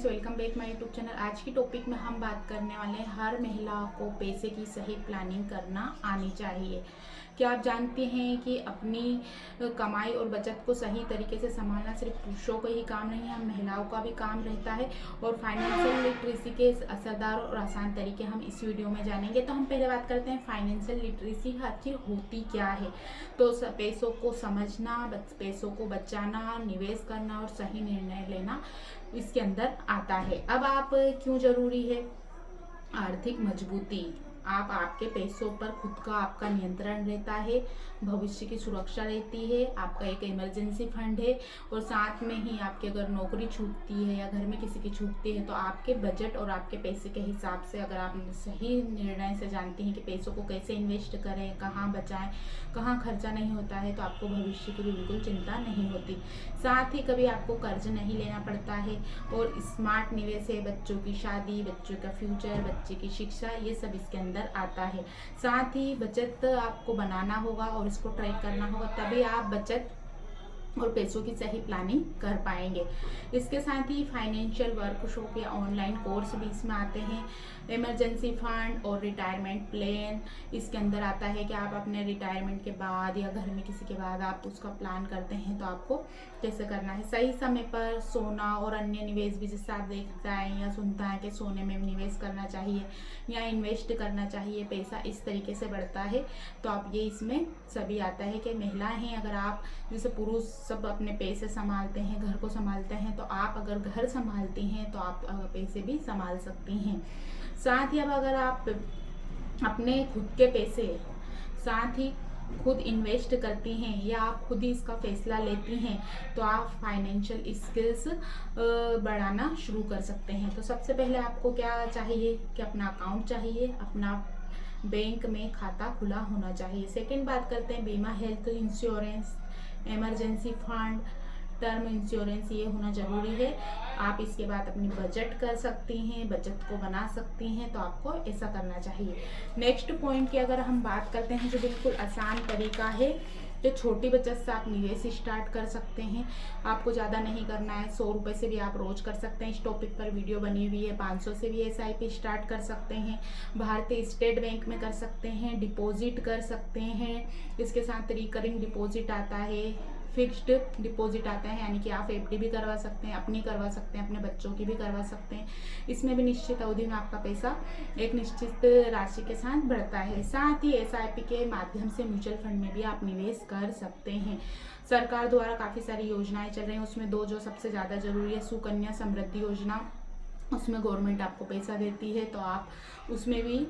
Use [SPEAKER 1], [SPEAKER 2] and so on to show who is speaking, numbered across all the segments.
[SPEAKER 1] Friends, welcome back my YouTube channel. आज की topic में हम बात करने वाले हैं हर महिला को पैसे की सही प्लानिंग करना आनी चाहिए। क्या आप जानते हैं कि अपनी कमाई और बचत को सही तरीके से संभालना सिर्फ पुरुषों का ही काम नहीं है, हम महिलाओं का भी काम रहता है। और फाइनेंशियल लिटरेसी के असरदार और आसान तरीके हम इस वीडियो में जानेंगे। तो हम पहले बात करते हैं फाइनेंशियल लिटरेसी आखिर होती क्या है। तो पैसों को समझना, पैसों को बचाना, निवेश करना और सही निर्णय लेना इसके अंदर आता है। अब आप क्यों जरूरी है आर्थिक मजबूती। आप आपके पैसों पर खुद का आपका नियंत्रण रहता है, भविष्य की सुरक्षा रहती है, आपका एक इमरजेंसी फंड है। और साथ में ही आपकी अगर नौकरी छूटती है या घर में किसी की छूटती है तो आपके बजट और आपके पैसे के हिसाब से अगर आप सही निर्णय से जानते हैं कि पैसों को कैसे इन्वेस्ट करें, कहाँ बचाएं, कहाँ खर्चा नहीं होता है, तो आपको भविष्य की भी बिल्कुल चिंता नहीं होती। साथ ही कभी आपको कर्ज नहीं लेना पड़ता है। और स्मार्ट निवेश है, बच्चों की शादी, बच्चों का फ्यूचर, बच्चे की शिक्षा, ये सब इसके अंदर आता है। साथ ही बचत आपको बनाना होगा और इसको ट्रैक करना होगा, तभी आप बचत और पैसों की सही प्लानिंग कर पाएंगे। इसके साथ ही फाइनेंशियल वर्कशॉप या ऑनलाइन कोर्स भी इसमें आते हैं। इमरजेंसी फंड और रिटायरमेंट प्लान इसके अंदर आता है कि आप अपने रिटायरमेंट के बाद या घर में किसी के बाद आप उसका प्लान करते हैं तो आपको कैसे करना है। सही समय पर सोना और अन्य निवेश भी, जिससे आप देखता है या सुनता है कि सोने में निवेश करना चाहिए या इन्वेस्ट करना चाहिए, पैसा इस तरीके से बढ़ता है। तो आप ये इसमें सभी आता है कि महिलाएं हैं, अगर आप जैसे पुरुष सब अपने पैसे संभालते हैं, घर को संभालते हैं, तो आप अगर घर संभालती हैं तो आप पैसे भी संभाल सकती हैं। साथ ही अब अगर आप अपने खुद के पैसे साथ ही खुद इन्वेस्ट करती हैं या आप खुद ही इसका फैसला लेती हैं तो आप फाइनेंशियल स्किल्स बढ़ाना शुरू कर सकते हैं। तो सबसे पहले आपको क्या चाहिए कि अपना अकाउंट चाहिए, अपना बैंक में खाता खुला होना चाहिए। सेकंड बात करते हैं बीमा, health insurance, emergency fund, term insurance, ये होना जरूरी है। आप इसके बाद अपनी बजट कर सकती हैं, बचत को बना सकती हैं, तो आपको ऐसा करना चाहिए। नेक्स्ट पॉइंट की अगर हम बात करते हैं जो बिल्कुल आसान तरीका है, जो छोटी बचत से आप निवेश स्टार्ट कर सकते हैं। आपको ज़्यादा नहीं करना है, 100 रुपये से भी आप रोज कर सकते हैं। इस टॉपिक पर वीडियो बनी हुई है। 500 से भी SIP स्टार्ट कर सकते हैं, भारतीय स्टेट बैंक में कर सकते हैं, डिपॉजिट कर सकते हैं। इसके साथ रिकरिंग डिपॉजिट आता है, फिक्स्ड डिपॉजिट आता है, यानी कि आप FD भी करवा सकते हैं, अपनी करवा सकते हैं, अपने बच्चों की भी करवा सकते हैं। इसमें भी निश्चित अवधि में आपका पैसा एक निश्चित राशि के साथ बढ़ता है। साथ ही SIP के माध्यम से म्यूचुअल फंड में भी आप निवेश कर सकते हैं। सरकार द्वारा काफ़ी सारी योजनाएं चल रही हैं, उसमें दो जो सबसे ज़्यादा जरूरी है, सुकन्या समृद्धि योजना, उसमें गवर्नमेंट आपको पैसा देती है, तो आप उसमें भी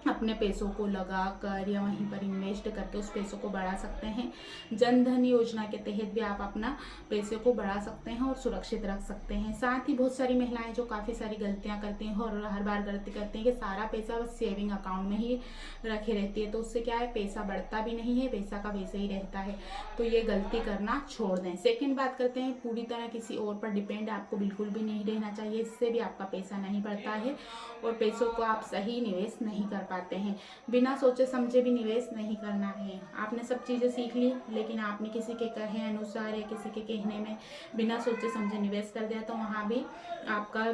[SPEAKER 1] अपने पैसों को लगा कर या वहीं पर इन्वेस्ट करके उस पैसों को बढ़ा सकते हैं। जन धन योजना के तहत भी आप अपना पैसे को बढ़ा सकते हैं और सुरक्षित रख सकते हैं। साथ ही बहुत सारी महिलाएं जो काफ़ी सारी गलतियां करती हैं और हर बार गलती करती हैं कि सारा पैसा बस सेविंग अकाउंट में ही रखे रहती है, तो उससे क्या है, पैसा बढ़ता भी नहीं है, पैसा का वैसे ही रहता है। तो ये गलती करना छोड़ दें। सेकेंड बात करते हैं, पूरी तरह किसी और पर डिपेंड आपको बिल्कुल भी नहीं रहना चाहिए, इससे भी आपका पैसा नहीं बढ़ता है और पैसों को आप सही निवेश नहीं कर पाते हैं। बिना सोचे समझे भी निवेश नहीं करना है। आपने सब चीज़ें सीख ली लेकिन आपने किसी के कहे अनुसार या किसी के कहने में बिना सोचे समझे निवेश कर दिया तो वहाँ भी आपका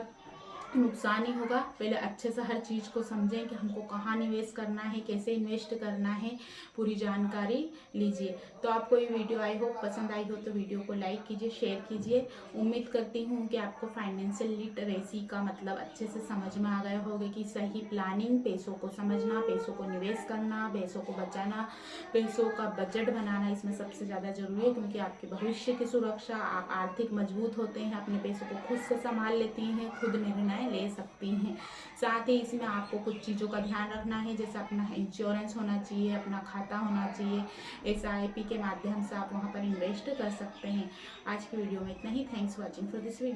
[SPEAKER 1] नुकसान ही होगा। पहले अच्छे से हर चीज़ को समझें कि हमको कहाँ निवेश करना है, कैसे इन्वेस्ट करना है, पूरी जानकारी लीजिए। तो आपको ये वीडियो आई हो पसंद आई हो तो वीडियो को लाइक कीजिए, शेयर कीजिए। उम्मीद करती हूँ कि आपको फाइनेंशियल लिटरेसी का मतलब अच्छे से समझ में आ गया होगा कि सही प्लानिंग, पैसों को समझना, पैसों को निवेश करना, पैसों को बचाना, पैसों का बजट बनाना इसमें सबसे ज़्यादा जरूरी है, क्योंकि आपके भविष्य की सुरक्षा, आप आर्थिक मजबूत होते हैं, अपने पैसों को खुद से संभाल लेती हैं, खुद निर्णय ले सकती हैं। साथ ही इसमें आपको कुछ चीज़ों का ध्यान रखना है, जैसे अपना इंश्योरेंस होना चाहिए, अपना खाता होना चाहिए, SIP के माध्यम से आप वहाँ पर इन्वेस्ट कर सकते हैं। आज की वीडियो में इतना ही। Thanks for watching for this video.